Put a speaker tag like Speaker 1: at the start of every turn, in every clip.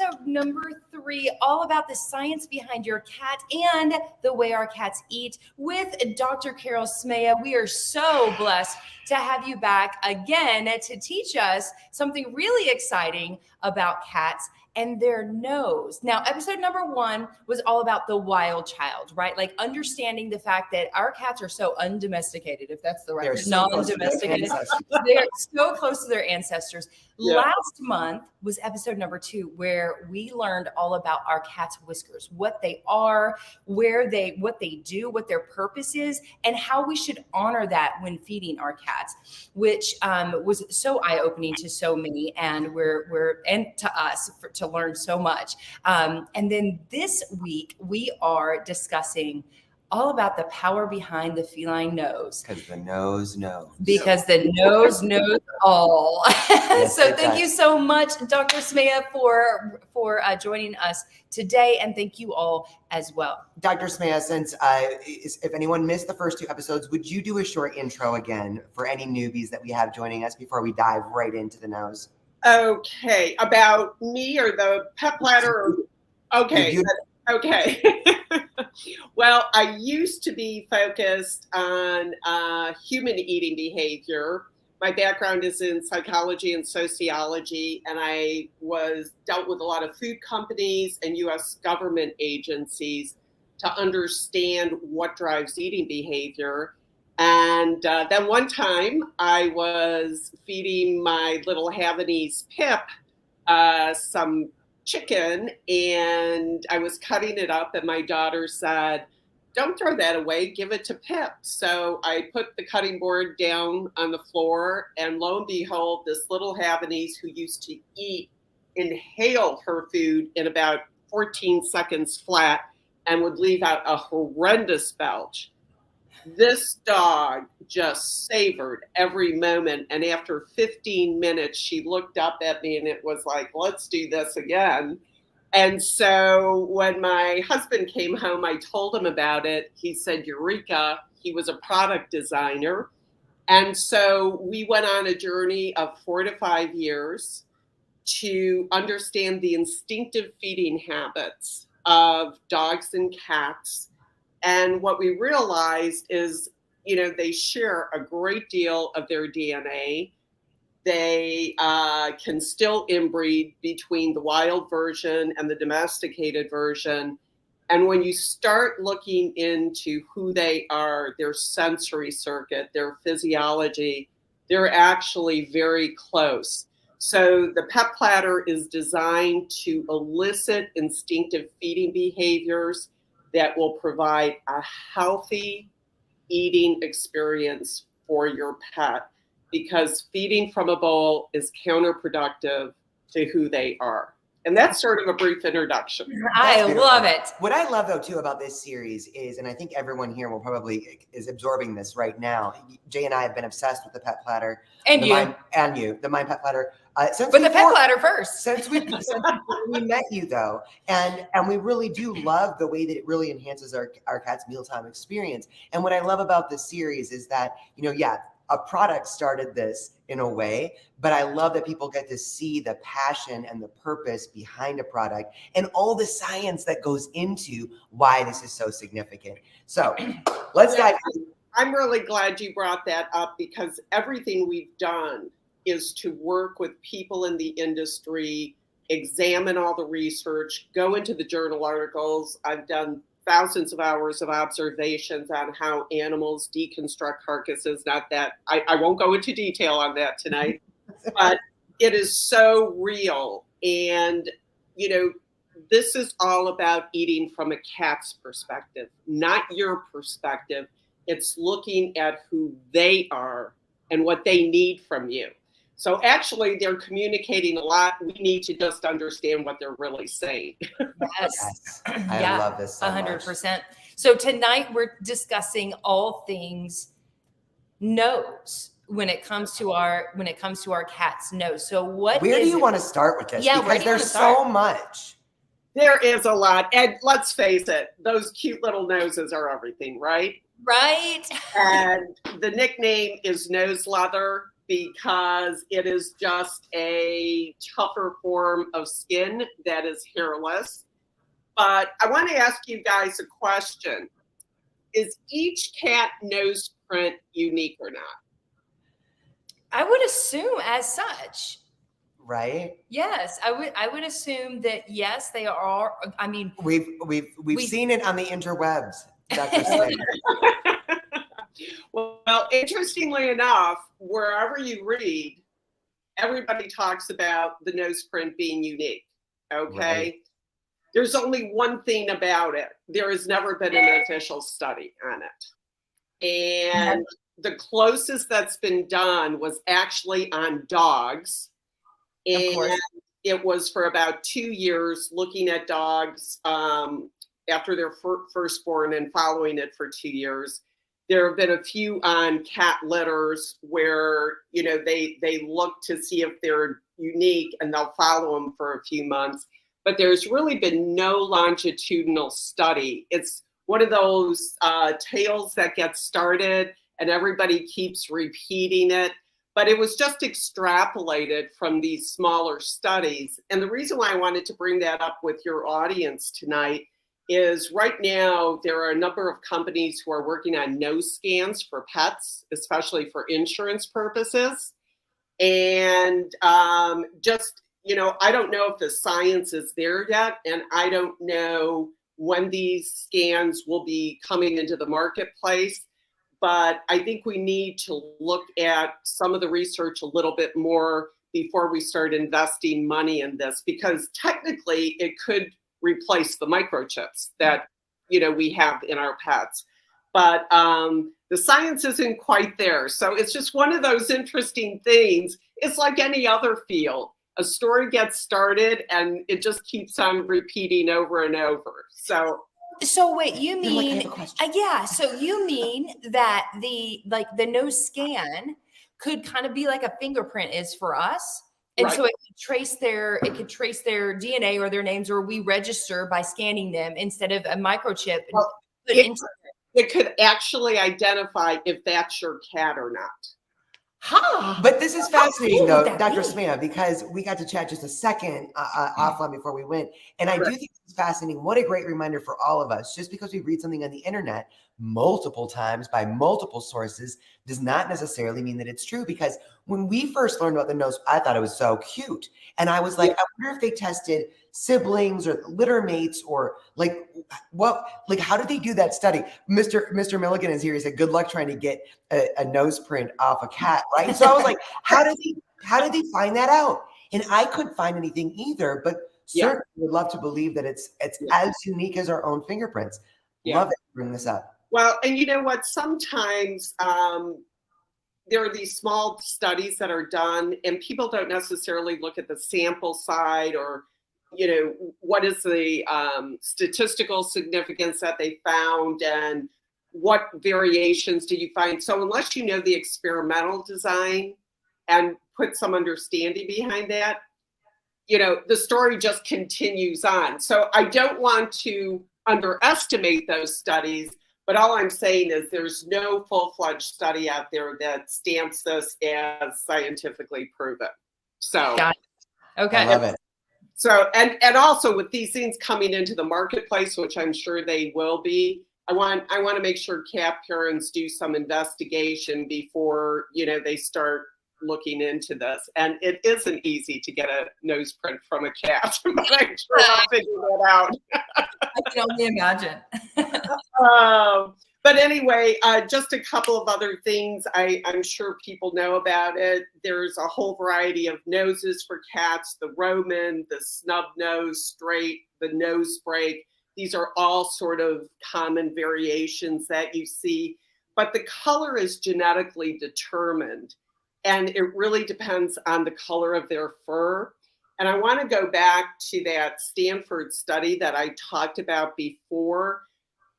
Speaker 1: episode number 3, all about the science behind your cat and the way our cats eat with Dr. Carol Smeja. We are so blessed to have you back again to teach us something really exciting about cats and their nose. Now, episode number 1 was all about the wild child, right? Like understanding the fact that our cats are so undomesticated, if that's the right word, non-domesticated. They're so close to their ancestors. Yeah. Last month was episode number 2, where we learned all about our cats' whiskers, what they are, what they do, what their purpose is, and how we should honor that when feeding our cats, which was so eye-opening to so many, and and to us to learn so much. And then this week we are discussing all about the power behind the feline nose.
Speaker 2: Because the nose knows.
Speaker 1: Because the nose knows all. Yes, so thank you so much, Dr. Smeja, for joining us today. And thank you all as well.
Speaker 2: Dr. Smeja, since if anyone missed the first 2 episodes, would you do a short intro again for any newbies that we have joining us before we dive right into the nose?
Speaker 3: Okay. About me or the pet platter? Okay. Okay. Well, I used to be focused on human eating behavior. My background is in psychology and sociology, and I dealt with a lot of food companies and U.S. government agencies to understand what drives eating behavior. And then one time I was feeding my little Havanese Pip some chicken, and I was cutting it up, and my daughter said, "Don't throw that away, give it to Pip." So I put the cutting board down on the floor, and lo and behold, this little Havanese who used to inhale her food in about 14 seconds flat and would leave out a horrendous belch. This dog just savored every moment. And after 15 minutes, she looked up at me and it was like, let's do this again. And so when my husband came home, I told him about it. He said, Eureka. He was a product designer. And so we went on a journey of 4 to 5 years to understand the instinctive feeding habits of dogs and cats. And what we realized is, they share a great deal of their DNA. They can still inbreed between the wild version and the domesticated version. And when you start looking into who they are, their sensory circuit, their physiology, they're actually very close. So the pet platter is designed to elicit instinctive feeding behaviors that will provide a healthy eating experience for your pet, because feeding from a bowl is counterproductive to who they are. And that's sort of a brief introduction.
Speaker 1: I love it.
Speaker 2: What I love, though, too, about this series is, and I think everyone here will probably is absorbing this right now. Jay and I have been obsessed with the pet platter.
Speaker 1: And you.
Speaker 2: The Mind Pet Platter.
Speaker 1: But the pet platter first.
Speaker 2: Since we met you, though. And we really do love the way that it really enhances our cat's mealtime experience. And what I love about this series is that, a product started this in a way, but I love that people get to see the passion and the purpose behind a product and all the science that goes into why this is so significant. So let's dive in.
Speaker 3: I'm really glad you brought that up, because everything we've done is to work with people in the industry, examine all the research, go into the journal articles. I've done thousands of hours of observations on how animals deconstruct carcasses. Not that I won't go into detail on that tonight, but it is so real. And, this is all about eating from a cat's perspective, not your perspective. It's looking at who they are and what they need from you. So actually, they're communicating a lot. We need to just understand what they're really saying.
Speaker 1: Yes.
Speaker 2: I love this so
Speaker 1: 100%.
Speaker 2: much.
Speaker 1: So tonight we're discussing all things nose when it comes to our cat's nose. So where
Speaker 2: do you want to start with this?
Speaker 1: Yeah,
Speaker 2: because there's so much.
Speaker 3: There is a lot. And let's face it, those cute little noses are everything, right?
Speaker 1: Right.
Speaker 3: And the nickname is nose leather. because it is just a tougher form of skin that is hairless. But I want to ask you guys a question. Is each cat nose print unique or not?
Speaker 1: I would assume as such.
Speaker 2: Right?
Speaker 1: Yes, I would assume that yes, they are. I mean,
Speaker 2: We've seen it on the interwebs, Dr. Smith.
Speaker 3: Well, interestingly enough, wherever you read, everybody talks about the nose print being unique. Okay.
Speaker 2: Right.
Speaker 3: There's only one thing about it. There has never been an official study on it. And the closest that's been done was actually on dogs. And it was for about 2 years looking at dogs after their firstborn and following it for 2 years. There have been a few on cat litters where, you know, they look to see if they're unique and they'll follow them for a few months. But there's really been no longitudinal study. It's one of those tales that gets started and everybody keeps repeating it. But it was just extrapolated from these smaller studies. And the reason why I wanted to bring that up with your audience tonight is right now there are a number of companies who are working on nose scans for pets, especially for insurance purposes. And just, you know, I don't know if the science is there yet, and I don't know when these scans will be coming into the marketplace. But I think we need to look at some of the research a little bit more before we start investing money in this, because technically it could replace the microchips that, you know, we have in our pets. But the science isn't quite there. So it's just one of those interesting things. It's like any other field. A story gets started and it just keeps on repeating over and over.
Speaker 1: So wait, you mean, yeah, so you mean that the nose scan could kind of be like a fingerprint is for us? And
Speaker 3: Right.
Speaker 1: So it could trace their DNA or their names, or we register by scanning them instead of a microchip.
Speaker 3: Well, it could actually identify if that's your cat or not.
Speaker 1: Huh.
Speaker 2: But this is fascinating,
Speaker 1: cool would
Speaker 2: though,
Speaker 1: that
Speaker 2: Dr.
Speaker 1: be?
Speaker 2: Smeja, because we got to chat just a second offline before we went. And I do think it's fascinating. What a great reminder for all of us. Just because we read something on the internet multiple times by multiple sources does not necessarily mean that it's true. Because when we first learned about the nose, I thought it was so cute. And I was like, I wonder if they tested siblings or litter mates or how did they do that study? Mr. Milligan is here. He said, good luck trying to get a nose print off a cat, right? So I was like, how did they find that out? And I couldn't find anything either, but certainly would love to believe that it's as unique as our own fingerprints. Love it to bring this up.
Speaker 3: Well, and you know what? Sometimes there are these small studies that are done and people don't necessarily look at the sample side or, you know, what is the statistical significance that they found and what variations did you find? So unless you know the experimental design and put some understanding behind that, you know, the story just continues on. So I don't want to underestimate those studies, but all I'm saying is there's no full-fledged study out there that stamps this as scientifically proven. So,
Speaker 1: got it. Okay.
Speaker 2: I love it.
Speaker 3: So, and also with these things coming into the marketplace, which I'm sure they will be, I want to make sure cat parents do some investigation before, you know, they start looking into this. And it isn't easy to get a nose print from a cat, but I'm sure I'll figure that out.
Speaker 1: I can only imagine.
Speaker 3: But anyway, just a couple of other things I'm sure people know about it. There's a whole variety of noses for cats, the Roman, the snub nose, straight, the nose break. These are all sort of common variations that you see, but the color is genetically determined and it really depends on the color of their fur. And I want to go back to that Stanford study that I talked about before.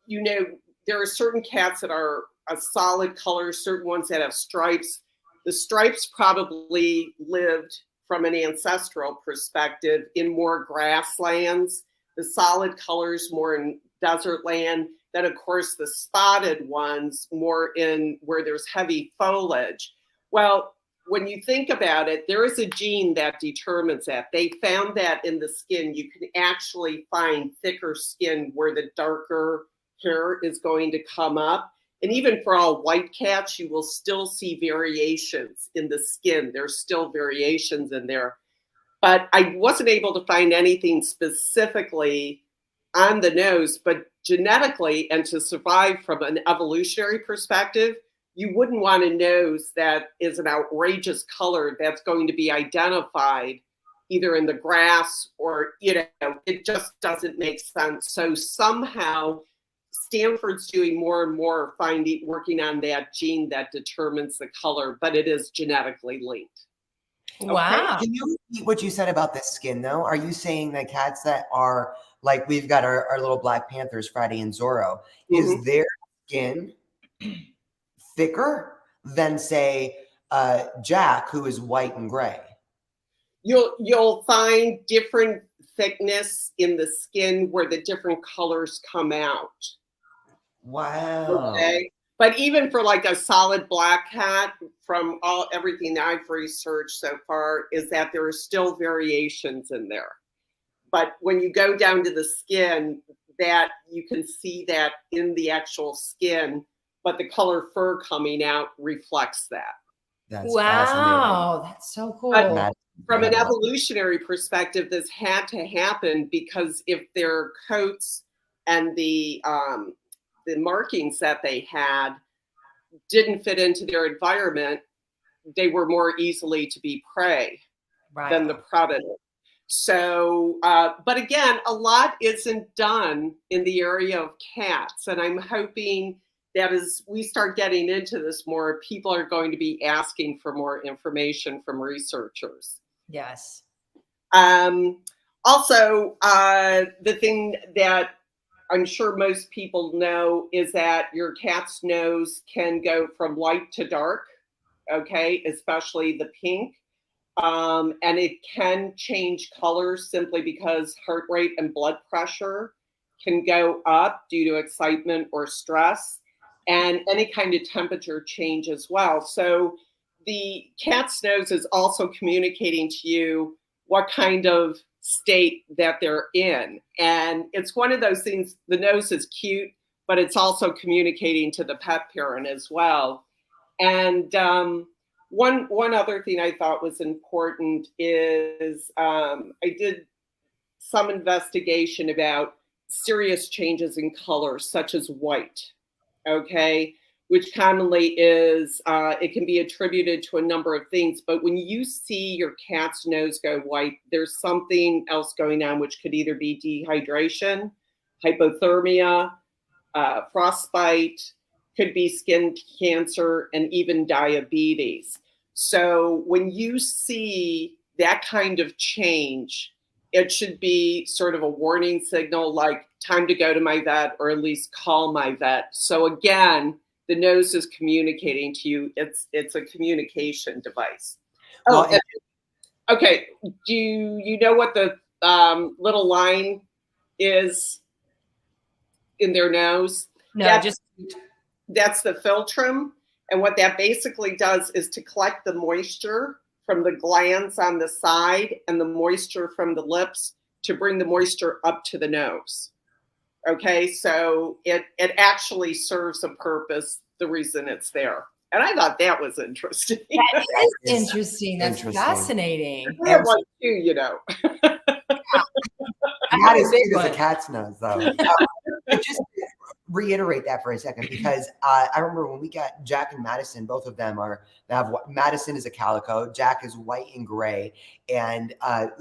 Speaker 3: You know, there are certain cats that are a solid color, certain ones that have stripes. The stripes probably lived from an ancestral perspective in more grasslands, the solid colors more in desert land, then of course the spotted ones more in where there's heavy foliage. Well, when you think about it, there is a gene that determines that. They found that in the skin. You can actually find thicker skin where the darker hair is going to come up. And even for all white cats, you will still see variations in the skin. There's still variations in there. But I wasn't able to find anything specifically on the nose, but genetically and to survive from an evolutionary perspective, you wouldn't want a nose that is an outrageous color that's going to be identified either in the grass or, it just doesn't make sense. So somehow Stanford's doing more and more working on that gene that determines the color, but it is genetically linked.
Speaker 1: Wow.
Speaker 2: Can you repeat what you said about the skin, though? Are you saying that cats that are like, we've got our little Black Panthers, Friday and Zorro, is their skin thicker than, say, Jack, who is white and gray?
Speaker 3: You'll find different thickness in the skin where the different colors come out.
Speaker 2: Wow.
Speaker 3: Okay. But even for like a solid black cat, from everything that I've researched so far, is that there are still variations in there. But when you go down to the skin, that you can see that in the actual skin, but the color fur coming out reflects that.
Speaker 2: That's
Speaker 1: wow, that's so cool.
Speaker 3: But from an evolutionary perspective, this had to happen because if their coats and the markings that they had didn't fit into their environment, they were more easily to be prey than the predator. So, but again, a lot isn't done in the area of cats. And I'm hoping that as we start getting into this more, people are going to be asking for more information from researchers.
Speaker 1: Yes.
Speaker 3: Also, the thing that I'm sure most people know is that your cat's nose can go from light to dark, okay, especially the pink. And it can change colors simply because heart rate and blood pressure can go up due to excitement or stress, and any kind of temperature change as well. So the cat's nose is also communicating to you what kind of state that they're in. And it's one of those things, the nose is cute, but it's also communicating to the pet parent as well. And one other thing I thought was important is I did some investigation about serious changes in color, such as white, okay, which commonly is, it can be attributed to a number of things. But when you see your cat's nose go white, there's something else going on, which could either be dehydration, hypothermia, frostbite, could be skin cancer, and even diabetes. So when you see that kind of change, it should be sort of a warning signal, like time to go to my vet, or at least call my vet. So again, the nose is communicating to you. It's a communication device. Okay. Do you know what the little line is in their nose?
Speaker 1: No,
Speaker 3: that's the philtrum. And what that basically does is to collect the moisture from the glands on the side and the moisture from the lips to bring the moisture up to the nose. Okay, so it actually serves a purpose, the reason it's there. And I thought that was interesting.
Speaker 1: That is interesting. That's fascinating.
Speaker 3: I have one too, you know.
Speaker 2: Not as big as a cat's nose, though. Just reiterate that for a second, because I remember when we got Jack and Madison, both of them Madison is a calico, Jack is white and gray, and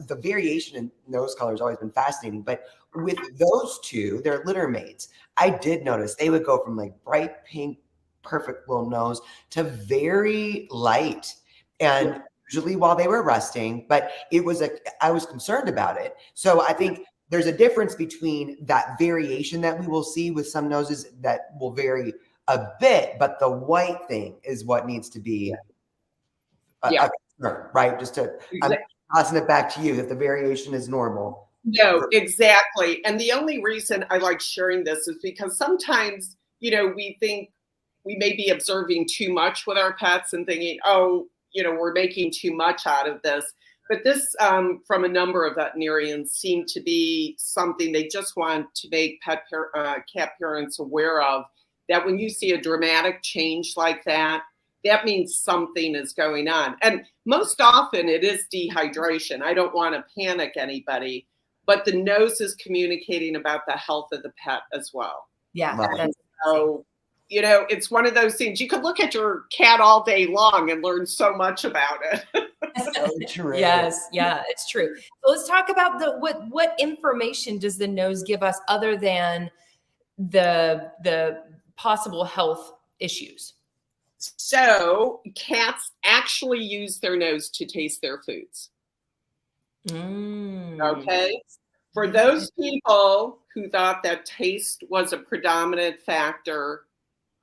Speaker 2: the variation in nose color has always been fascinating. But with those two, they're litter mates. I did notice they would go from like bright pink, perfect little nose to very light, and usually while they were resting. But I was concerned about it. So I think there's a difference between that variation that we will see with some noses that will vary a bit, but the white thing is what needs to be a concern, right? I'm passing it back to you that the variation is normal.
Speaker 3: No, exactly. And the only reason I like sharing this is because sometimes, we think we may be observing too much with our pets and thinking, oh, we're making too much out of this. But this, from a number of veterinarians, seemed to be something they just want to make cat parents aware of, that when you see a dramatic change like that, that means something is going on. And most often it is dehydration. I don't want to panic anybody, but the nose is communicating about the health of the pet as well.
Speaker 1: Yeah.
Speaker 2: Right.
Speaker 3: So, it's one of those things. You could look at your cat all day long and learn so much about it.
Speaker 2: So true.
Speaker 1: Yes, yeah, it's true. So let's talk about what information does the nose give us other than the possible health issues?
Speaker 3: So cats actually use their nose to taste their foods. Okay. For those people who thought that taste was a predominant factor,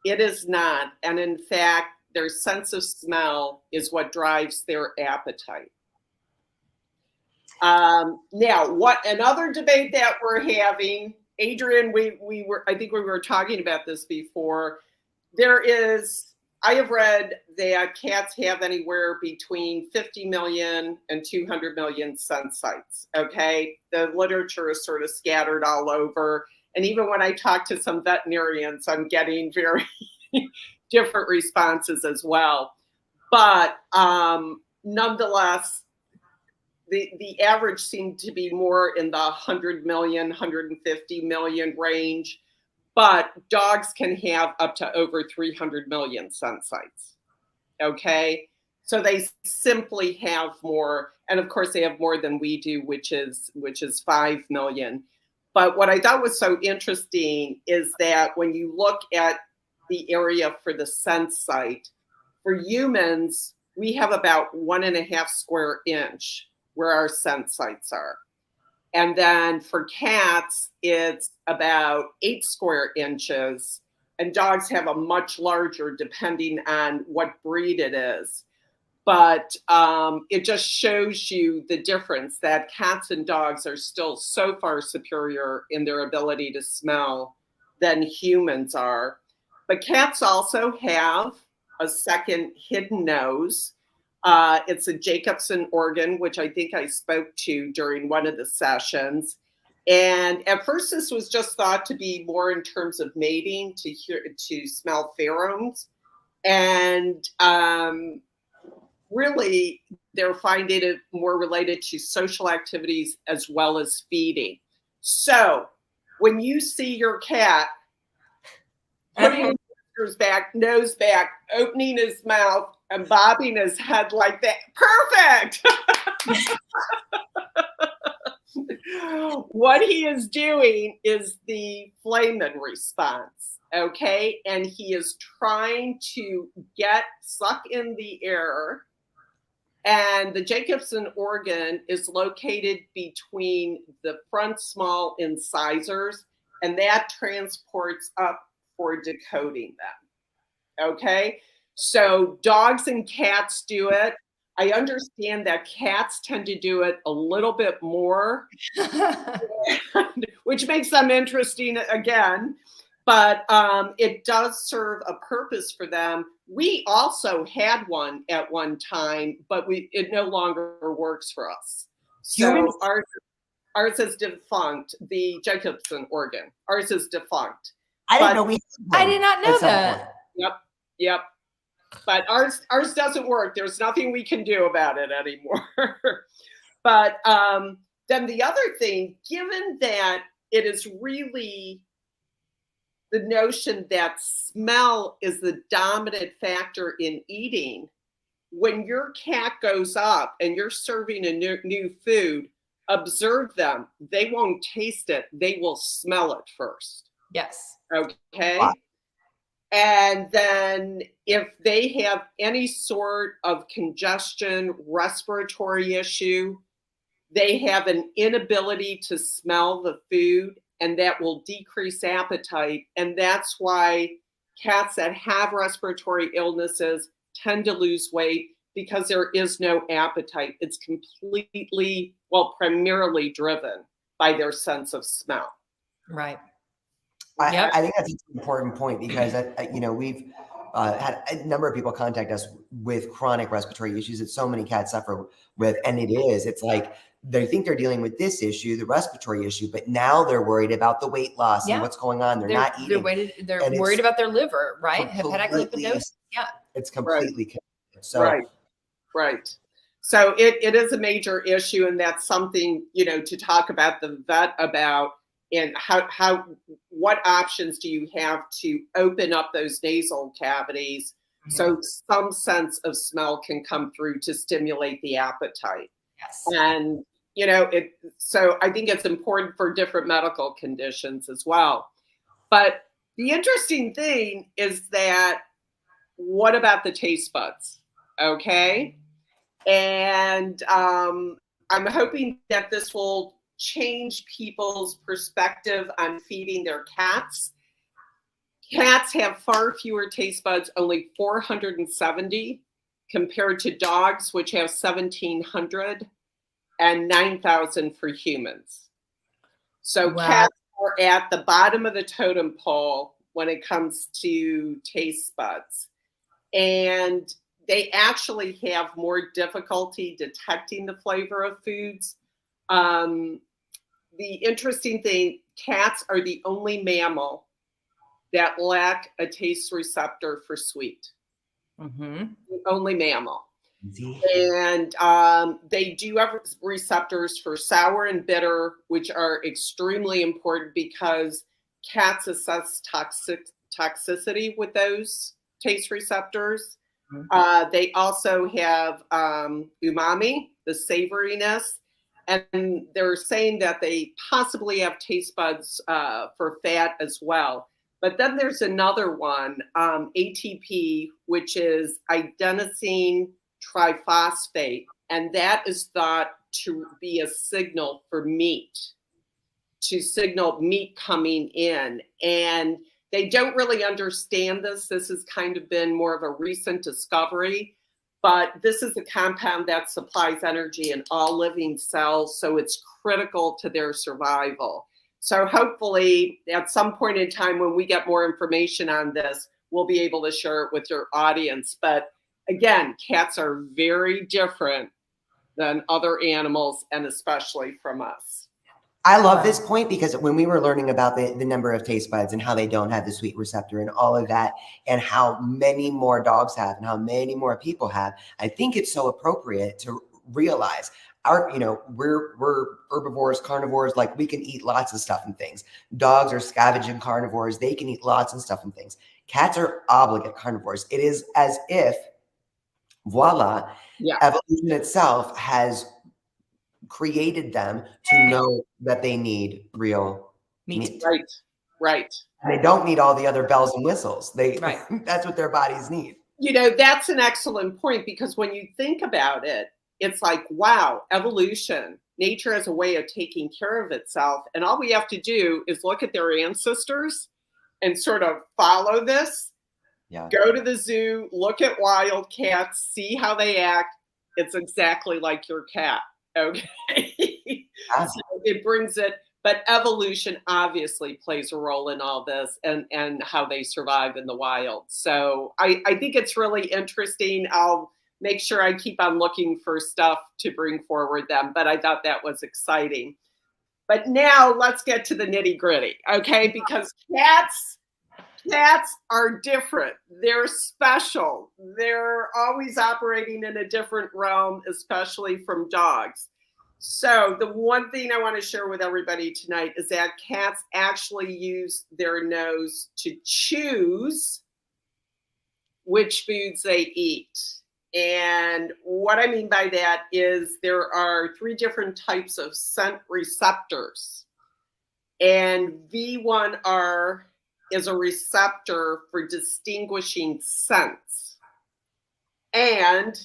Speaker 3: it is not. And in fact, their sense of smell is what drives their appetite. Now, what another debate that we're having, Adrian, I think we were talking about this before. I have read that cats have anywhere between 50 million and 200 million sense sites. Okay. The literature is sort of scattered all over. And even when I talk to some veterinarians, I'm getting very different responses as well. But nonetheless, the average seemed to be more in the 100 million, 150 million range. But dogs can have up to over 300 million sense sites. Okay. So they simply have more. And of course, they have more than we do, which is 5 million. But what I thought was so interesting is that when you look at the area for the sense site, for humans, we have about 1.5 square inch where our sense sites are. And then for cats, it's about 8 square inches. And dogs have a much larger, depending on what breed it is. But it just shows you the difference that cats and dogs are still so far superior in their ability to smell than humans are. But cats also have a second hidden nose. It's a Jacobson organ, which I think I spoke to during one of the sessions. And at first, this was just thought to be more in terms of mating, to smell pheromones. And really, they're finding it more related to social activities as well as feeding. So when you see your cat putting his whiskers back, nose back, opening his mouth, and bobbing his head like that, perfect! What he is doing is the Flamen response, okay? And he is trying to suck in the air. And the Jacobson organ is located between the front small incisors, and that transports up for decoding them, okay? So dogs and cats do it. I understand that cats tend to do it a little bit more, which makes them interesting again. But it does serve a purpose for them. We also had one at one time, but it no longer works for us. So ours is defunct, the Jacobson organ. Ours is defunct.
Speaker 2: I didn't know
Speaker 1: I did not know that.
Speaker 3: Yep. But ours doesn't work. There's nothing we can do about it anymore. But then the other thing, given that it is really the notion that smell is the dominant factor in eating, when your cat goes up and you're serving a new food, observe them. They won't taste it. They will smell it first.
Speaker 1: Yes.
Speaker 3: Okay. Wow. And then if they have any sort of congestion, respiratory issue, they have an inability to smell the food, and that will decrease appetite. And that's why cats that have respiratory illnesses tend to lose weight, because there is no appetite. It's completely, primarily driven by their sense of smell.
Speaker 1: Right.
Speaker 2: I think that's an important point, because we've had a number of people contact us with chronic respiratory issues that so many cats suffer with. And it's like, they think they're dealing with this issue, the respiratory issue, but now they're worried about the weight loss and what's going on. They're not eating.
Speaker 1: They're worried about their liver, right? Hepatic lipidosis. Yeah.
Speaker 2: It's completely connected. So,
Speaker 3: right. So it is a major issue, and that's something, to talk about the vet about, and what options do you have to open up those nasal cavities so some sense of smell can come through to stimulate the appetite.
Speaker 1: Yes.
Speaker 3: And, so I think it's important for different medical conditions as well. But the interesting thing is that, what about the taste buds? Okay. And I'm hoping that this will change people's perspective on feeding their cats. Cats have far fewer taste buds, only 470, compared to dogs, which have 1,700, and 9,000 for humans. So cats are at the bottom of the totem pole when it comes to taste buds. And they actually have more difficulty detecting the flavor of foods. The interesting thing, cats are the only mammal that lack a taste receptor for sweet. The only mammal. And they do have receptors for sour and bitter, which are extremely important because cats assess toxicity with those taste receptors. They also have umami, the savoriness, and they're saying that they possibly have taste buds for fat as well. But then there's another one, ATP, which is adenosine triphosphate, and that is thought to be a signal for meat, to signal meat coming in. And they don't really understand this. This has kind of been more of a recent discovery, but this is a compound that supplies energy in all living cells, so it's critical to their survival. So hopefully at some point in time when we get more information on this, we'll be able to share it with your audience. But again, cats are very different than other animals, and especially from us.
Speaker 2: I love this point because when we were learning about the number of taste buds and how they don't have the sweet receptor and all of that, and how many more dogs have and how many more people have, I think it's so appropriate to realize we're herbivores, carnivores, like we can eat lots of stuff and things. Dogs are scavenging carnivores. They can eat lots of stuff and things. Cats are obligate carnivores. It is as if, voila, evolution itself has created them to know that they need real meat.
Speaker 3: Right.
Speaker 2: And they don't need all the other bells and whistles. That's what their bodies need.
Speaker 3: That's an excellent point, because when you think about it, it's like, wow, evolution, nature has a way of taking care of itself. And all we have to do is look at their ancestors and sort of follow this. Go to the zoo, look at wild cats, see how they act. It's exactly like your cat. Okay. So it brings it, but evolution obviously plays a role in all this, and how they survive in the wild. So I think it's really interesting. I'll make sure I keep on looking for stuff to bring forward them, but I thought that was exciting. But now let's get to the nitty gritty, okay? Because cats are different. They're special. They're always operating in a different realm, especially from dogs. So the one thing I want to share with everybody tonight is that cats actually use their nose to choose which foods they eat. And what I mean by that is there are 3 different types of scent receptors. And V1R is a receptor for distinguishing scents. And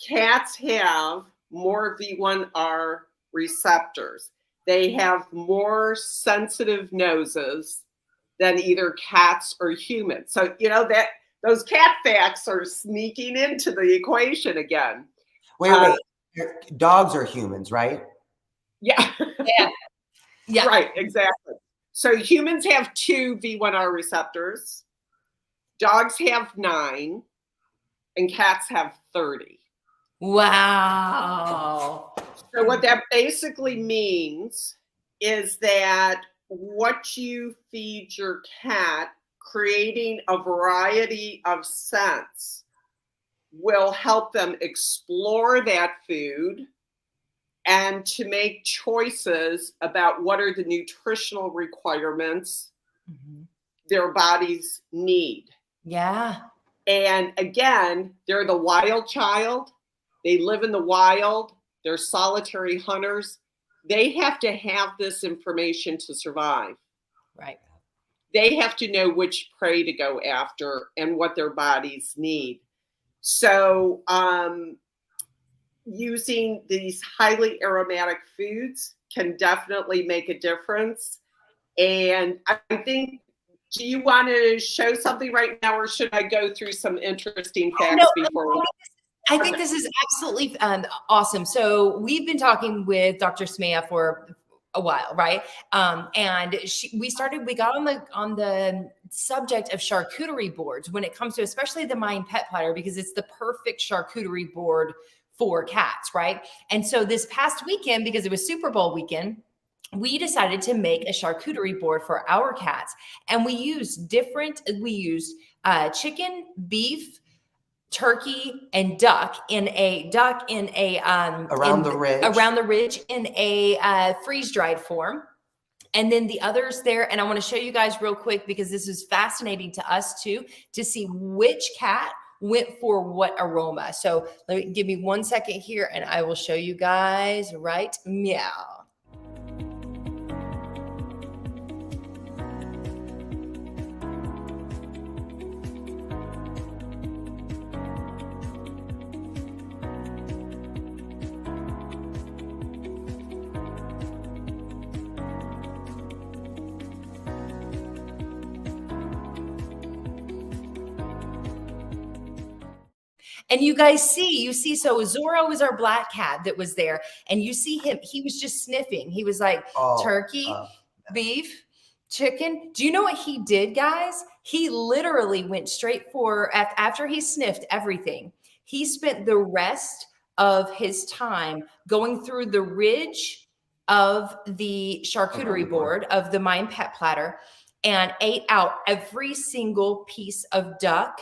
Speaker 3: cats have more V1R receptors. They have more sensitive noses than either cats or humans. So, that those cat facts are sneaking into the equation again.
Speaker 2: Wait. Dogs are humans, right?
Speaker 3: Yeah.
Speaker 1: Yeah.
Speaker 3: Right, exactly. So humans have 2 V1R receptors. Dogs have 9 and cats have 30.
Speaker 1: Wow.
Speaker 3: So what that basically means is that what you feed your cat, creating a variety of scents, will help them explore that food and to make choices about what are the nutritional requirements their bodies need.
Speaker 1: Yeah.
Speaker 3: And again, they're the wild child. They live in the wild. They're solitary hunters. They have to have this information to survive.
Speaker 1: Right.
Speaker 3: They have to know which prey to go after and what their bodies need. So using these highly aromatic foods can definitely make a difference. And I think, do you want to show something right now, or should I go through some interesting facts before we?
Speaker 1: I think this is absolutely awesome. So we've been talking with Dr. Smeja for a while, right? And we got on the subject of charcuterie boards when it comes to especially the Mind Pet Platter, because it's the perfect charcuterie board for cats, right? And so this past weekend, because it was Super Bowl weekend, we decided to make a charcuterie board for our cats, and we used chicken, beef, turkey, and duck in a
Speaker 2: Around the ridge
Speaker 1: in a freeze dried form. And then the others there, and I want to show you guys real quick because this is fascinating to us too, to see which cat went for what aroma. So give me 1 second here and I will show you guys right meow. And you guys see, so Zorro was our black cat that was there. And you see him, he was just sniffing. He was like, turkey, beef, chicken. Do you know what he did, guys? He literally went straight for, after he sniffed everything, he spent the rest of his time going through the ridge of the charcuterie board of the Mind Pet Platter and ate out every single piece of duck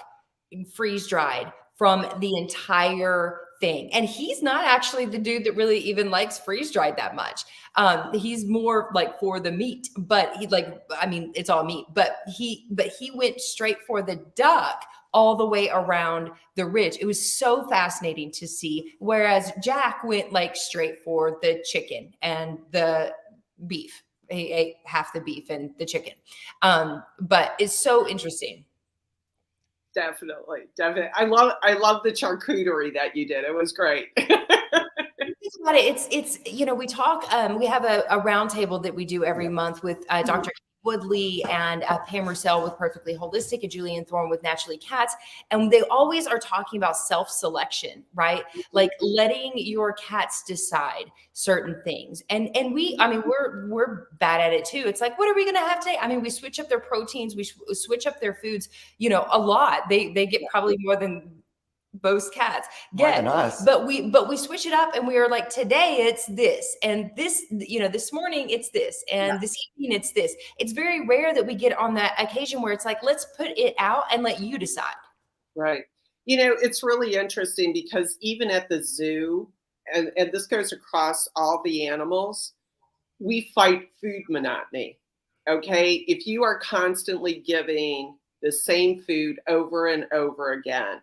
Speaker 1: freeze dried from the entire thing. And he's not actually the dude that really even likes freeze dried that much. He's more like for the meat, but it's all meat, but he went straight for the duck all the way around the ridge. It was so fascinating to see. Whereas Jack went like straight for the chicken and the beef. He ate half the beef and the chicken. But it's so interesting.
Speaker 3: Definitely. I love the charcuterie that you did. It was great.
Speaker 1: About it, it's we talk. We have a round table that we do every month with Dr. Woodley and Pam Russell with Perfectly Holistic and Julian Thorne with Naturally Cats. And they always are talking about self-selection, right? Like letting your cats decide certain things. And we're bad at it too. It's like, what are we going to have today? I mean, we switch up their proteins. We switch up their foods, a lot. They get probably more than most cats get, but we switch it up and we are like, today it's this and this, this morning it's this and this evening it's this. It's very rare that we get on that occasion where it's like, let's put it out and let you decide.
Speaker 3: Right. It's really interesting because even at the zoo, and this goes across all the animals, we fight food monotony. Okay. If you are constantly giving the same food over and over again,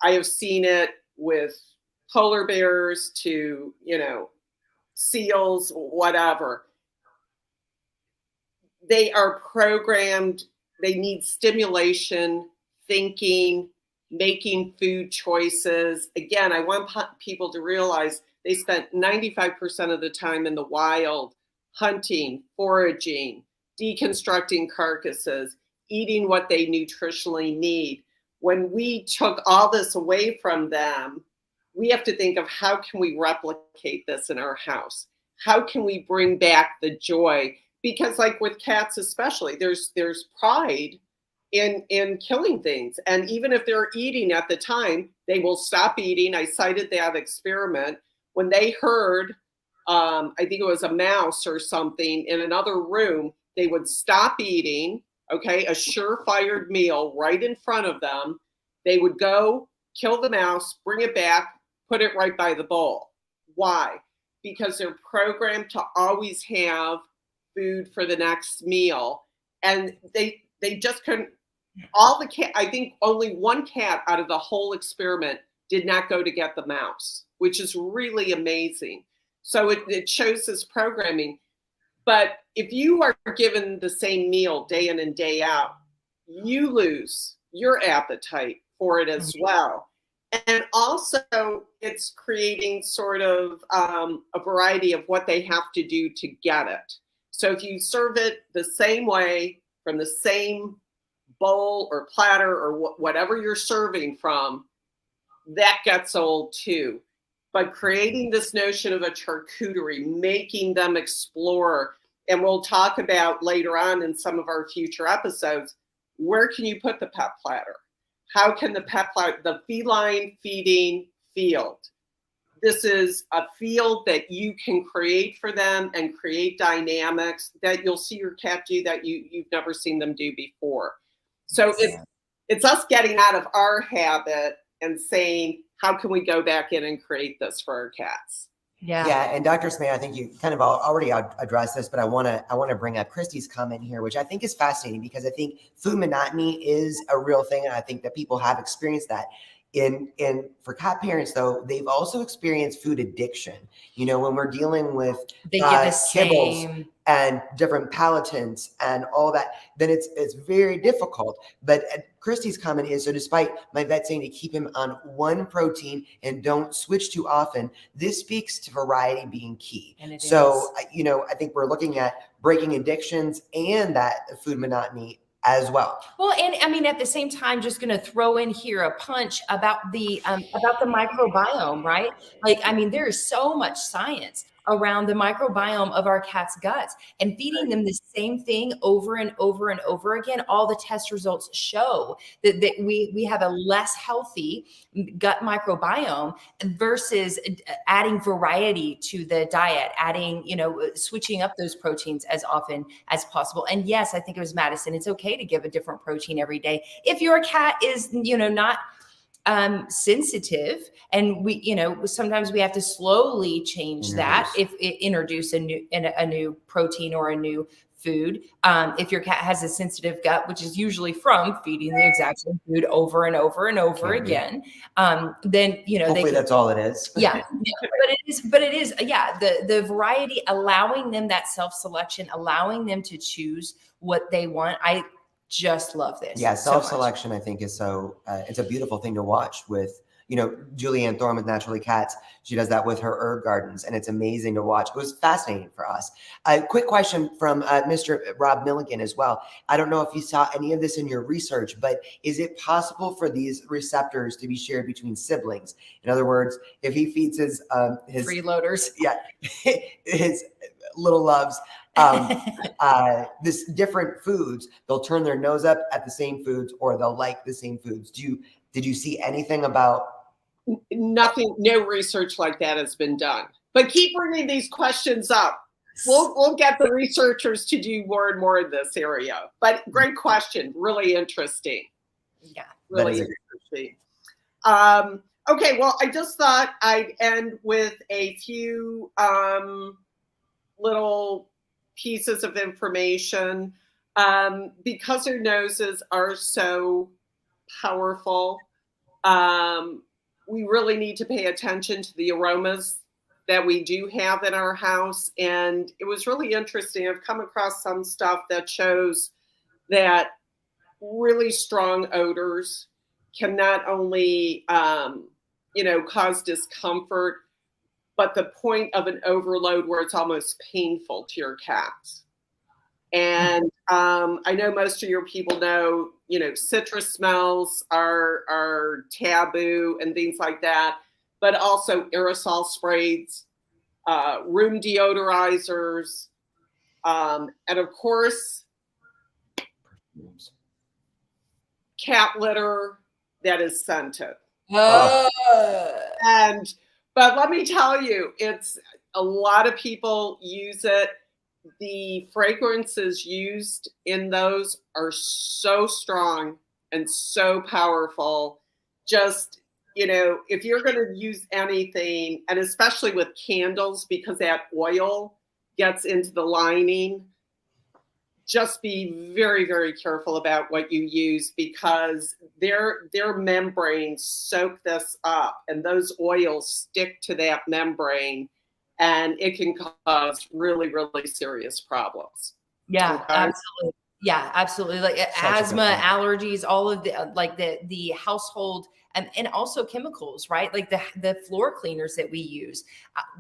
Speaker 3: I have seen it with polar bears to, seals, whatever. They are programmed. They need stimulation, thinking, making food choices. Again, I want people to realize they spent 95% of the time in the wild, hunting, foraging, deconstructing carcasses, eating what they nutritionally need. When we took all this away from them, we have to think of how can we replicate this in our house? How can we bring back the joy? Because like with cats especially, there's pride in killing things. And even if they're eating at the time, they will stop eating. I cited that experiment when they heard, I think it was a mouse or something in another room, they would stop eating, okay, a surefire meal right in front of them. They would go kill the mouse, bring it back, put it right by the bowl. Why? Because they're programmed to always have food for the next meal. And they just couldn't, all the cat, I think only one cat out of the whole experiment did not go to get the mouse, which is really amazing. So it shows this programming. But if you are given the same meal day in and day out, you lose your appetite for it as well. And also, it's creating sort of a variety of what they have to do to get it. So if you serve it the same way from the same bowl or platter or whatever you're serving from, that gets old too. But creating this notion of a charcuterie, making them explore, and we'll talk about later on in some of our future episodes, where can you put the pet platter? How can the pet platter, the feline feeding field, this is a field that you can create for them and create dynamics that you'll see your cat do that you've never seen them do before. So it's us getting out of our habit and saying, how can we go back in and create this for our cats?
Speaker 2: Yeah, and Dr. Smeja, I think you kind of already addressed this, but I want to bring up Christy's comment here, which I think is fascinating because I think food monotony is a real thing, and I think that people have experienced that. For cat parents though, they've also experienced food addiction. You know, when we're dealing with kibbles and different palatants and all that, then it's very difficult. But Christy's comment is, so despite my vet saying to keep him on one protein and don't switch too often, this speaks to variety being key. So, you know, I think we're looking at breaking addictions and that food monotony as well.
Speaker 1: Well, and I mean, at the same time, just going to throw in here a punch about the microbiome, right? Like, I mean, there is so much science around the microbiome of our cat's guts, and feeding them the same thing over and over and over again. All the test results show that we have a less healthy gut microbiome versus adding variety to the diet, adding, you know, switching up those proteins as often as possible. And yes, I think it was Madison, it's okay to give a different protein every day if your cat is, you know, not sensitive, and we, you know, sometimes we have to slowly change that if introduce a new protein or a new food. If your cat has a sensitive gut, which is usually from feeding the exact same food over and over and over again, then, you know,
Speaker 2: hopefully that's all it is.
Speaker 1: Yeah, but it is, yeah, the variety, allowing them that self-selection, allowing them to choose what they want. I just love this.
Speaker 2: Yeah, self-selection, I think, is so it's a beautiful thing to watch with, you know, Julianne Thorne with Naturally Cats. She does that with her herb gardens, and it's amazing to watch. It was fascinating for us. A quick question from Mr. Rob Milligan as well. I don't know if you saw any of this in your research, but is it possible for these receptors to be shared between siblings? In other words, if he feeds his
Speaker 1: freeloaders,
Speaker 2: his little loves, this different foods, they'll turn their nose up at the same foods, or they'll like the same foods. Did you see anything about?
Speaker 3: Nothing, no research like that has been done. But keep bringing these questions up. We'll get the researchers to do more and more in this area. But great question, really interesting.
Speaker 1: Yeah,
Speaker 3: really interesting. Okay, well, I just thought I'd end with a few little pieces of information. Because their noses are so powerful, we really need to pay attention to the aromas that we do have in our house. And it was really interesting. I've come across some stuff that shows that really strong odors can not only, you know, cause discomfort, but the point of an overload where it's almost painful to your cat. And I know most of your people know, you know, citrus smells are taboo and things like that, but also aerosol sprays, room deodorizers, and of course, cat litter that is scented. And but let me tell you, it's a lot of people use it. The fragrances used in those are so strong and so powerful. Just, if you're going to use anything, and especially with candles, because that oil gets into the lining, just be very, very careful about what you use, because their membranes soak this up, and those oils stick to that membrane, and it can cause really, really serious problems.
Speaker 1: Yeah,
Speaker 3: Okay?
Speaker 1: absolutely. Yeah, absolutely. Like asthma, allergies, all of the like the household and also chemicals, right? Like the floor cleaners that we use.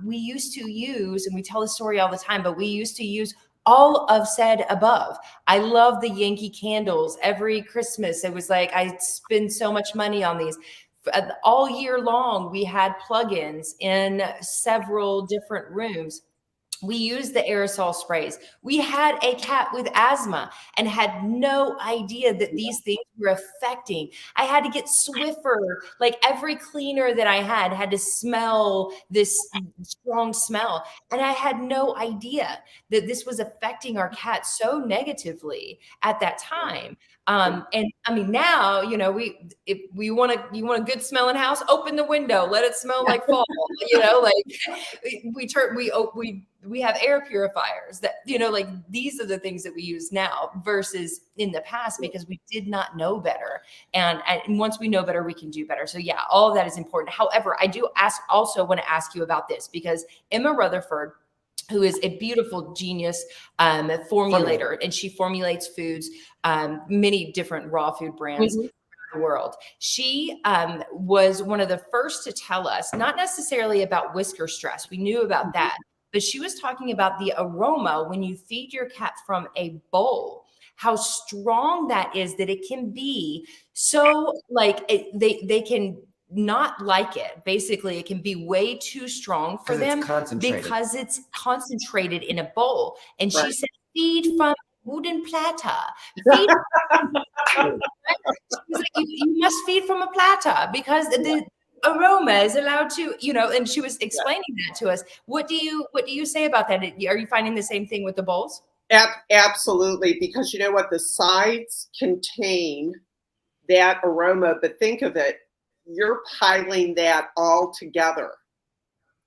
Speaker 1: We used to use, and we tell the story all the time, but we used to use all of said above. I love the Yankee candles. Every Christmas, it was like I spend so much money on these. All year long, we had plugins in several different rooms. We used the aerosol sprays. We had a cat with asthma and had no idea that these things were affecting. I had to get Swiffer. Like every cleaner that I had to smell this strong smell. And I had no idea that this was affecting our cat so negatively at that time. And I mean, now, if you want a good smelling house, open the window, let it smell like fall, we have air purifiers that, like these are the things that we use now versus in the past, because we did not know better. And once we know better, we can do better. So yeah, all of that is important. However, I do want to ask you about this, because Emma Rutherford, who is a beautiful genius formulator, and she formulates foods, many different raw food brands around the world. She was one of the first to tell us, not necessarily about whisker stress. We knew about that, but she was talking about the aroma when you feed your cat from a bowl, how strong that is, that it can be so like they can not like it. Basically, it can be way too strong for them because it's concentrated in a bowl. And she said, feed from a wooden platter. Feed she was like, you must feed from a platter, because the aroma is allowed to, and she was explaining that to us. What do you say about that? Are you finding the same thing with the bowls?
Speaker 3: Absolutely, because you know what, the sides contain that aroma, but think of it, you're piling that all together.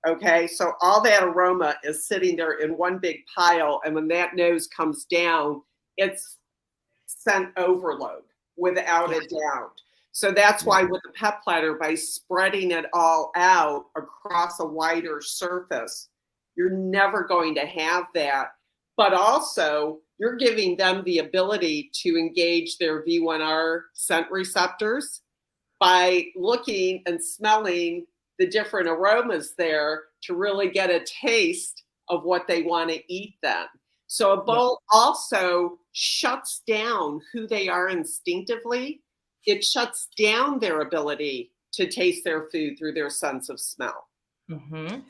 Speaker 3: Okay, so all that aroma is sitting there in one big pile, and when that nose comes down, it's scent overload without a doubt. So that's why with the pet platter, by spreading it all out across a wider surface, you're never going to have that. But also, you're giving them the ability to engage their V1R scent receptors by looking and smelling the different aromas there to really get a taste of what they want to eat then. So a bowl also shuts down who they are instinctively. It shuts down their ability to taste their food through their sense of smell.
Speaker 1: Mm-hmm.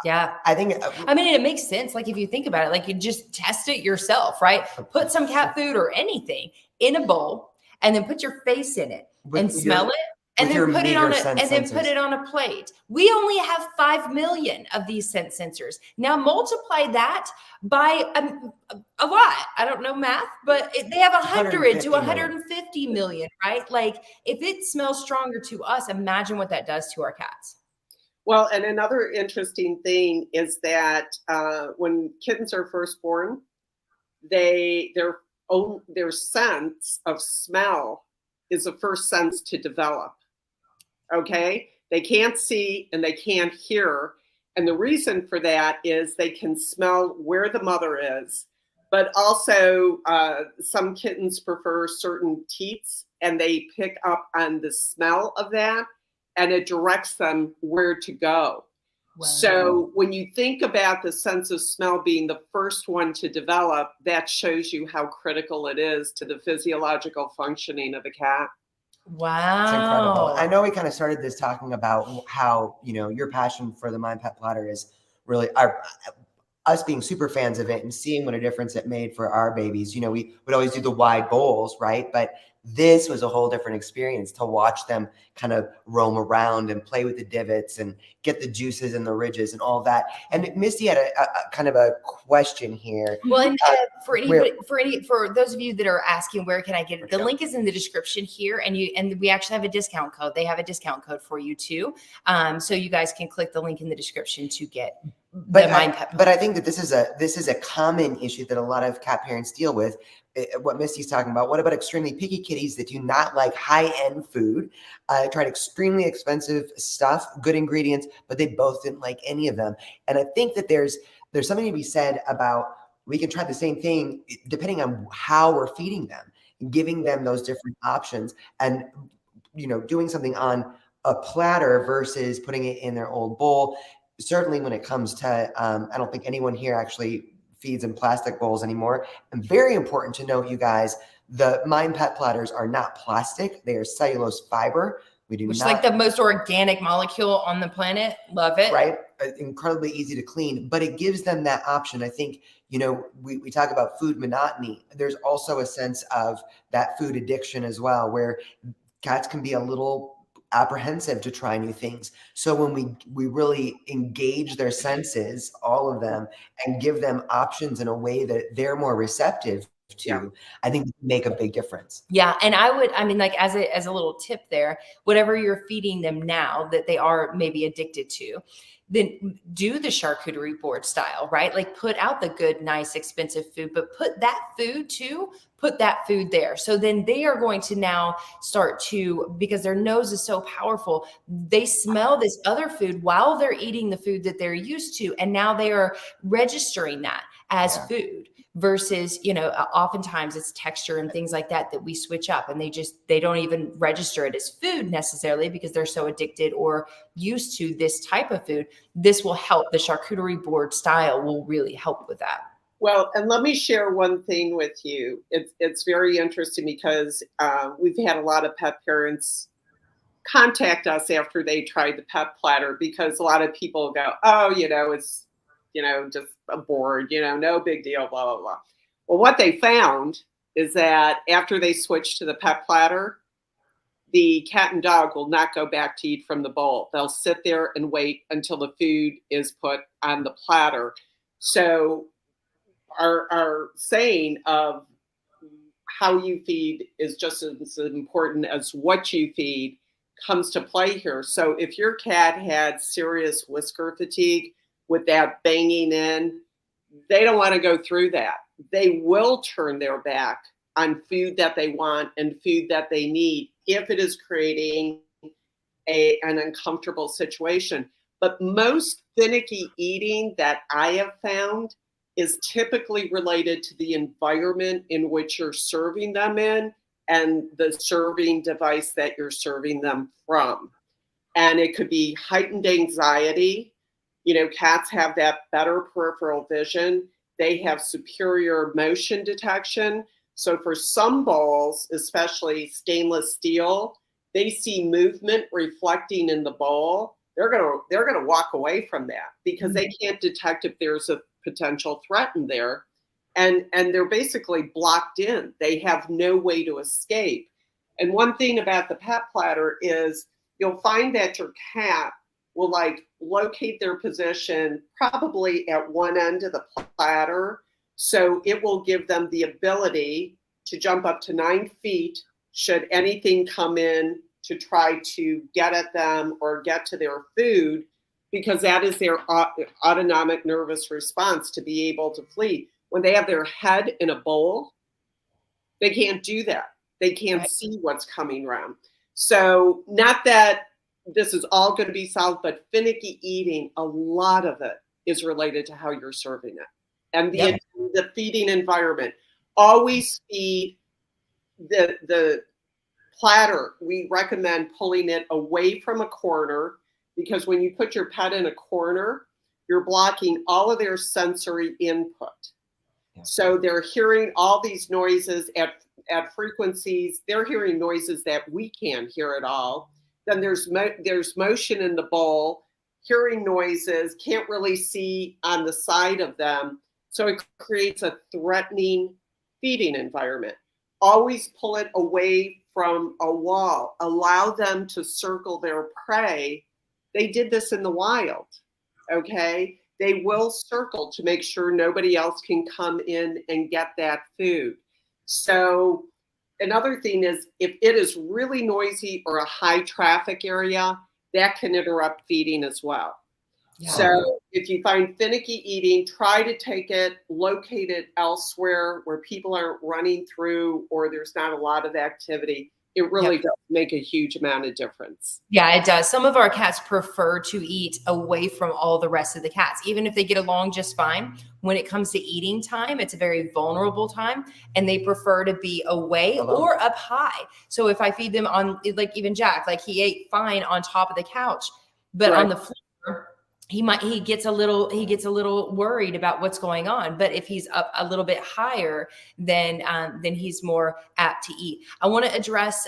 Speaker 1: Yeah. I mean, it makes sense. Like if you think about it, like you just test it yourself, right? Put some cat food or anything in a bowl and then put your face in it and smell it. And then put it on a plate. We only have 5 million of these scent sensors. Now multiply that by a lot. I don't know math, but they have 100 to 150 million, right? Like if it smells stronger to us, imagine what that does to our cats.
Speaker 3: Well, and another interesting thing is that when kittens are first born, their sense of smell is the first sense to develop. Okay, they can't see and they can't hear. And the reason for that is they can smell where the mother is, but also some kittens prefer certain teats and they pick up on the smell of that and it directs them where to go. Wow. So when you think about the sense of smell being the first one to develop, that shows you how critical it is to the physiological functioning of a cat.
Speaker 1: Wow.
Speaker 2: It's incredible. I know we kind of started this talking about how, your passion for the My Pet Platter is really us being super fans of it and seeing what a difference it made for our babies. We would always do the wide bowls, right? But This was a whole different experience to watch them kind of roam around and play with the divots and get the juices and the ridges and all that. And Misty had a kind of a question here.
Speaker 1: Well, and for those of you that are asking, where can I get it? The link is in the description here, and we actually have a discount code. They have a discount code for you too, so you guys can click the link in the description to get.
Speaker 2: But I think that this is a common issue that a lot of cat parents deal with. What Misty's talking about. What about extremely picky kitties that do not like high-end food, tried extremely expensive stuff, good ingredients, but they both didn't like any of them. And I think that there's something to be said about, we can try the same thing depending on how we're feeding them, giving them those different options, and doing something on a platter versus putting it in their old bowl. Certainly when it comes to, I don't think anyone here actually feeds in plastic bowls anymore. And very important to note, you guys, the Mind Pet platters are not plastic. They are cellulose fiber. Which is like
Speaker 1: the most organic molecule on the planet. Love it.
Speaker 2: Right? Incredibly easy to clean, but it gives them that option. I think, we talk about food monotony. There's also a sense of that food addiction as well, where cats can be a little apprehensive to try new things. So when we really engage their senses, all of them, and give them options in a way that they're more receptive to, I think make a big difference.
Speaker 1: Yeah. And like as a little tip there, whatever you're feeding them now that they are maybe addicted to, then do the charcuterie board style, right? Like put out the good, nice, expensive food, but put that food there. So then they are going to now start to, because their nose is so powerful, they smell this other food while they're eating the food that they're used to. And now they are registering that as food. Versus, oftentimes it's texture and things like that we switch up, and they don't even register it as food necessarily because they're so addicted or used to this type of food. This will help. The charcuterie board style will really help with that.
Speaker 3: Well, and let me share one thing with you. It's very interesting because we've had a lot of pet parents contact us after they tried the pet platter, because a lot of people go, oh, it's just a board, no big deal, blah, blah, blah. Well, what they found is that after they switched to the pet platter, the cat and dog will not go back to eat from the bowl. They'll sit there and wait until the food is put on the platter. So our saying of how you feed is just as important as what you feed comes to play here. So if your cat had serious whisker fatigue, with that banging in, they don't want to go through that. They will turn their back on food that they want and food that they need if it is creating an uncomfortable situation. But most finicky eating that I have found is typically related to the environment in which you're serving them in and the serving device that you're serving them from. And it could be heightened anxiety. Cats have that better peripheral vision. They have superior motion detection. So for some bowls, especially stainless steel, they see movement reflecting in the bowl. They're gonna walk away from that because they can't detect if there's a potential threat in there. And they're basically blocked in. They have no way to escape. And one thing about the pet platter is you'll find that your cat will locate their position probably at one end of the platter. So it will give them the ability to jump up to 9 feet should anything come in to try to get at them or get to their food, because that is their autonomic nervous response to be able to flee. When they have their head in a bowl, they can't do that. They can't see what's coming around. So not that this is all going to be solved, but finicky eating, a lot of it is related to how you're serving it. And the feeding environment. Always feed the platter. We recommend pulling it away from a corner, because when you put your pet in a corner, you're blocking all of their sensory input. Yeah. So they're hearing all these noises at frequencies. They're hearing noises that we can't hear at all. Then there's motion in the bowl, hearing noises, can't really see on the side of them. So it creates a threatening feeding environment. always pull it away from a wall, allow them to circle their prey. They did this in the wild, okay? They will circle to make sure nobody else can come in and get that food. So another thing is, if it is really noisy or a high traffic area, that can interrupt feeding as well. Yeah. So if you find finicky eating, try to take it, locate it elsewhere where people aren't running through or there's not a lot of activity. It really does make a huge amount of difference.
Speaker 1: Yeah, it does. Some of our cats prefer to eat away from all the rest of the cats, even if they get along just fine. When it comes to eating time, it's a very vulnerable time, and they prefer to be away or up high. So if I feed them on, like even Jack, like he ate fine on top of the couch, but on the floor, he gets a little worried about what's going on. But if he's up a little bit higher, then he's more apt to eat. I want to address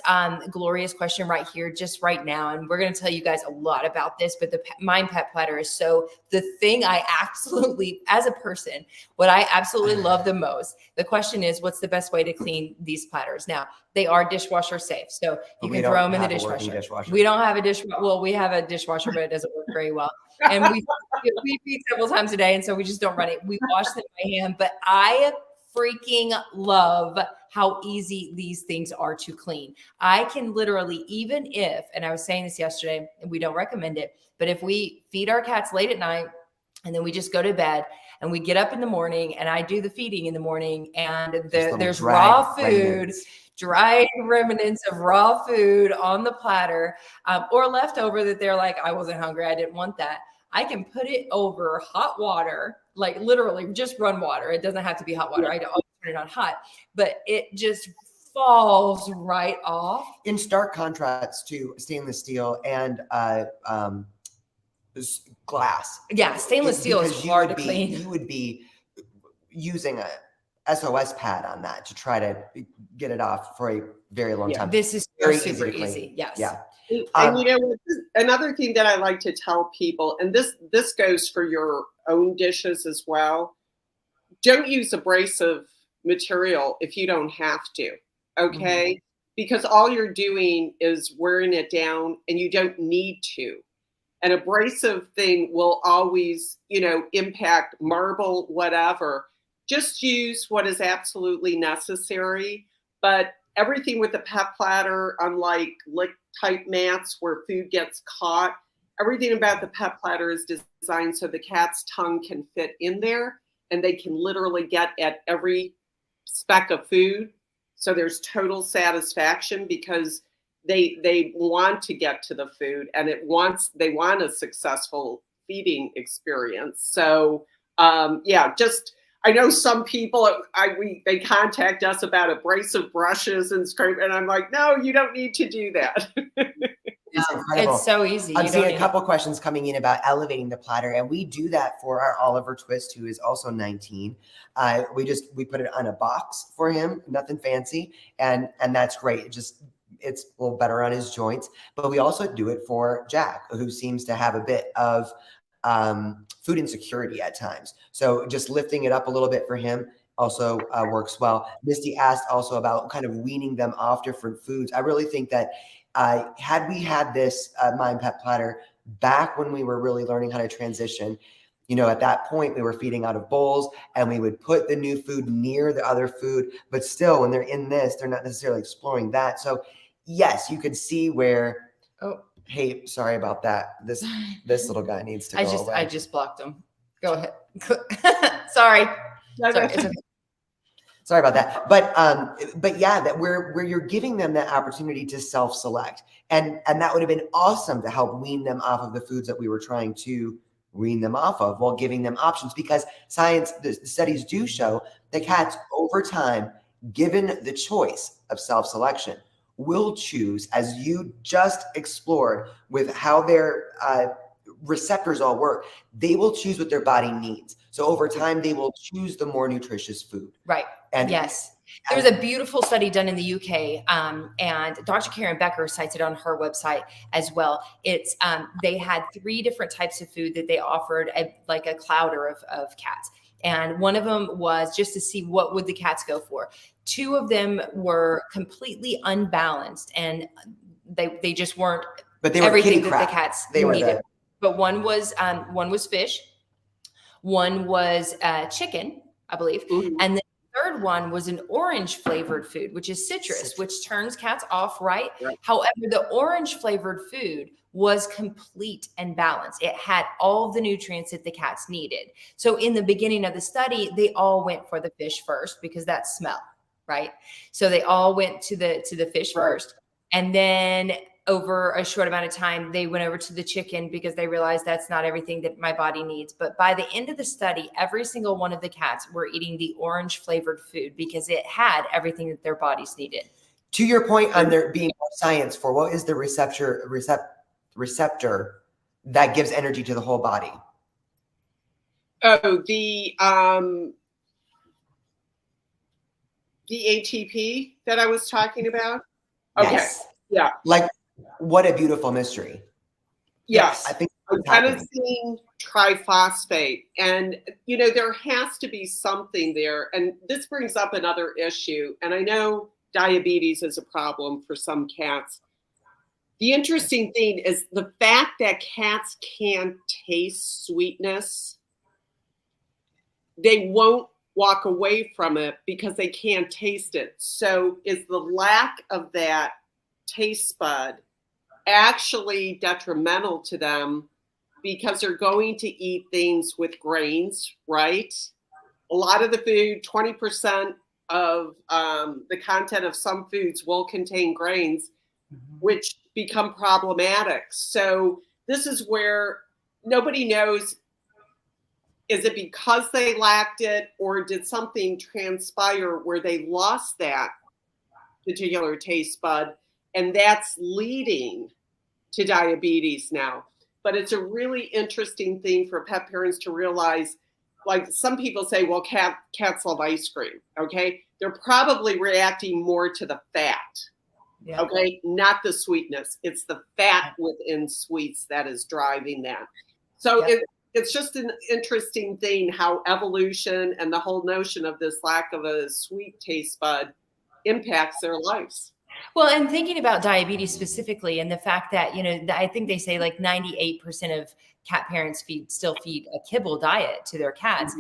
Speaker 1: Gloria's question right here, just right now, and we're going to tell you guys a lot about this. But the Mind Pet Platter is the thing I absolutely, as a person, what I absolutely love the most. The question is, what's the best way to clean these platters? Now, they are dishwasher safe, so you can throw them in the dishwasher. We don't have a dishwasher. Well, we have a dishwasher, but it doesn't work very well. And we feed several times a day, and so we just don't run it. We wash them by hand, but I freaking love how easy these things are to clean. I can literally, even if, and I was saying this yesterday, and we don't recommend it, but if we feed our cats late at night and then we just go to bed and we get up in the morning and I do the feeding in the morning and there's raw food, dried remnants of raw food on the platter, or leftover that they're like, I wasn't hungry, I didn't want that. I can put it over hot water, like literally just run water. It doesn't have to be hot water. I don't turn it on hot, but it just falls right off.
Speaker 2: In stark contrast to stainless steel and glass.
Speaker 1: Yeah, stainless steel is hard to clean.
Speaker 2: You would be using a SOS pad on that to try to get it off for a very long time.
Speaker 1: This is very super easy. Yes.
Speaker 2: Yeah.
Speaker 3: And you know, another thing that I like to tell people, and this goes for your own dishes as well, don't use abrasive material if you don't have to, okay? Mm-hmm. Because all you're doing is wearing it down and you don't need to. An abrasive thing will always, impact marble, whatever. Just use what is absolutely necessary, but everything with the pet platter, unlike lick type mats where food gets caught, everything about the pet platter is designed so the cat's tongue can fit in there and they can literally get at every speck of food. So there's total satisfaction because they want to get to the food and they want a successful feeding experience. So I know some people, they contact us about abrasive brushes and scrape, and I'm like, no, you don't need to do that.
Speaker 2: It's incredible.
Speaker 1: It's so easy.
Speaker 2: I'm seeing a couple questions coming in about elevating the platter, and we do that for our Oliver Twist, who is also 19. We put it on a box for him, nothing fancy, and that's great. It's a little better on his joints, but we also do it for Jack, who seems to have a bit of food insecurity at times. So just lifting it up a little bit for him also works well. Misty asked also about kind of weaning them off different foods. I really think that had we had this Mind Pet Platter back when we were really learning how to transition, at that point we were feeding out of bowls and we would put the new food near the other food, but still when they're in this, they're not necessarily exploring that. So yes, you could see where, hey, sorry about that. This little guy needs to go away.
Speaker 1: I just blocked him. Go ahead. Sorry.
Speaker 2: Sorry about that. But yeah, that where you're giving them that opportunity to self-select. And that would have been awesome to help wean them off of the foods that we were trying to wean them off of while giving them options, because the studies do show that cats over time, given the choice of self-selection, will choose, as you just explored with how their receptors all work, they will choose what their body needs. So over time, they will choose the more nutritious food.
Speaker 1: Right.
Speaker 2: And
Speaker 1: yes. There's a beautiful study done in the UK, and Dr. Karen Becker cites it on her website as well. It's they had 3 different types of food that they offered, like a clouder of cats. And one of them was just to see what would the cats go for. 2 of them were completely unbalanced, and they just weren't.
Speaker 2: But they were
Speaker 1: everything
Speaker 2: kitty
Speaker 1: that
Speaker 2: crap.
Speaker 1: the cats
Speaker 2: They were
Speaker 1: needed. But one was fish, one was chicken, I believe, and the third one was an orange flavored food, which is citrus, which turns cats off, right? However, the orange flavored food was complete and balanced. It had all the nutrients that the cats needed. So in the beginning of the study, they all went for the fish first because that smell, right? So they all went to the fish first. And then over a short amount of time, they went over to the chicken because they realized that's not everything that my body needs. But by the end of the study, every single one of the cats were eating the orange flavored food because it had everything that their bodies needed.
Speaker 2: To your point on there being more science for what is the receptor that gives energy to the whole body?
Speaker 3: Oh, the ATP that I was talking about. Okay.
Speaker 2: Yes.
Speaker 3: Yeah.
Speaker 2: Like, what a beautiful mystery.
Speaker 3: Yes.
Speaker 2: I think
Speaker 3: adenosine triphosphate. And, there has to be something there. And this brings up another issue. And I know diabetes is a problem for some cats. The interesting thing is the fact that cats can't taste sweetness, they won't walk away from it because they can't taste it. So is the lack of that taste bud actually detrimental to them because they're going to eat things with grains, right? A lot of the food, 20% of the content of some foods will contain grains, which become problematic. So this is where nobody knows, is it because they lacked it or did something transpire where they lost that particular taste bud? And that's leading to diabetes now. But it's a really interesting thing for pet parents to realize. Like some people say, well, cats love ice cream. Okay. They're probably reacting more to the fat. Yeah. Okay. Not the sweetness. It's the fat within sweets that is driving that. So it's just an interesting thing how evolution and the whole notion of this lack of a sweet taste bud impacts their lives.
Speaker 1: Well, and thinking about diabetes specifically and the fact that, I think they say like 98% of cat parents still feed a kibble diet to their cats,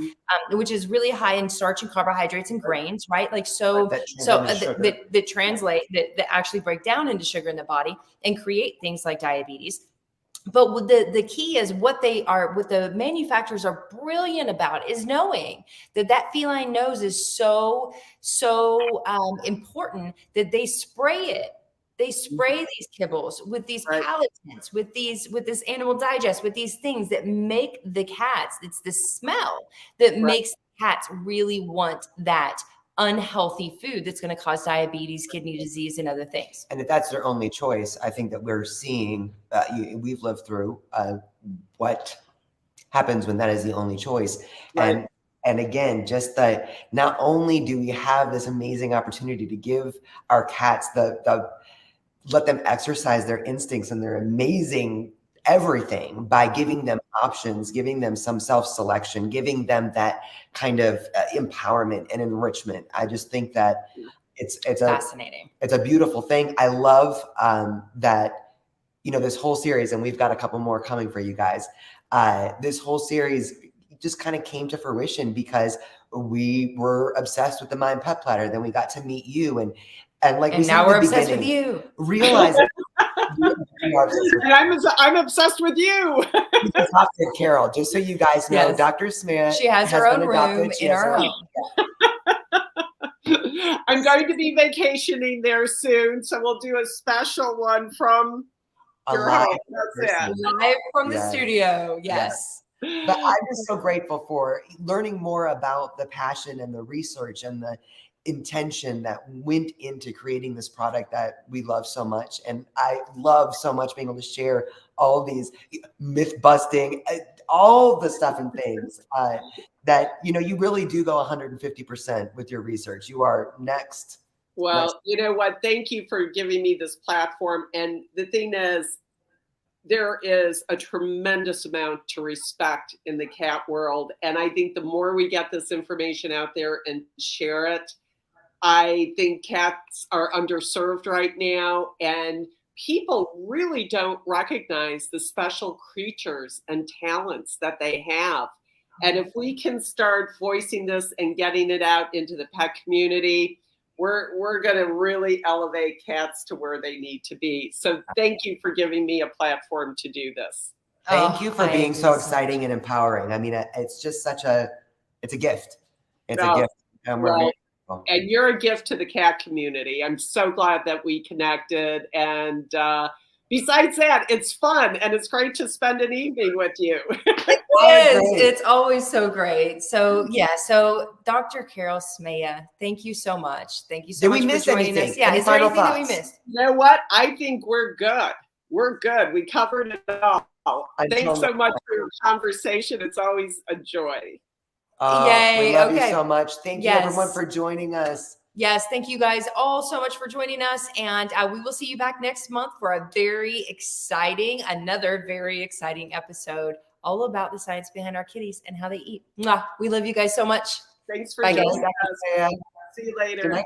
Speaker 1: which is really high in starch and carbohydrates and grains, right? Like that translate, that actually break down into sugar in the body and create things like diabetes. But the key is what the manufacturers are brilliant about is knowing that feline nose is so important that they spray it. They spray these kibbles with these palatants, with this animal digest, with these things that make the cats. It's the smell that makes cats really want that unhealthy food that's going to cause diabetes, kidney disease, and other things.
Speaker 2: And if that's their only choice, I think that we're seeing, we've lived through what happens when that is the only choice. And again, just that not only do we have this amazing opportunity to give our cats let them exercise their instincts and their amazing everything by giving them options, giving them some self-selection, giving them that kind of empowerment and enrichment. I just think that it's
Speaker 1: fascinating.
Speaker 2: It's a beautiful thing. I love that, this whole series, and we've got a couple more coming for you guys. This whole series just kind of came to fruition because we were obsessed with the Mind Pet Platter. Then we got to meet you, and like we said,
Speaker 1: now we're obsessed with you.
Speaker 2: Realizing.
Speaker 3: And I'm obsessed with you.
Speaker 2: Adopted Carol, just so you guys know, Dr. Smeja.
Speaker 1: She has her own room in our home.
Speaker 3: I'm going to be vacationing there soon, so we'll do a special one from your home. That's it.
Speaker 1: Live from the studio. Yes.
Speaker 2: But I'm just so grateful for learning more about the passion and the research and the intention that went into creating this product that we love so much. And I love so much being able to share all these myth busting. all the stuff and things that, you know, you really do go 150% with your research. You are next.
Speaker 3: Well, you know what? Thank you for giving me this platform. And the thing is, there is a tremendous amount to respect in the cat world. And I think the more we get this information out there and share it, I think cats are underserved right now. And people really don't recognize the special creatures and talents that they have. And if we can start voicing this and getting it out into the pet community, we're going to really elevate cats to where they need to be. So thank you for giving me a platform to do this.
Speaker 2: Thank you for being so exciting and empowering. I mean, it's just it's a gift. It's a gift. And we're very grateful.
Speaker 3: And you're a gift to the cat community. I'm so glad that we connected. And besides that, it's fun and it's great to spend an evening with you.
Speaker 1: It is. It's always so great. So yeah. So Dr. Carol Smeja, thank you so much. Thank you so much for joining us. Yeah. Is there anything that we missed?
Speaker 3: You know what? I think we're good. We're good. We covered it all. Thanks so much for your conversation. It's always a joy.
Speaker 1: Yay.
Speaker 2: We love you so much. Thank you everyone for joining us.
Speaker 1: Yes, thank you guys all so much for joining us. And we will see you back next month for a another very exciting episode all about the science behind our kitties and how they eat. Mwah. We love you guys so much.
Speaker 3: Thanks for joining us. See you later.
Speaker 2: Good night.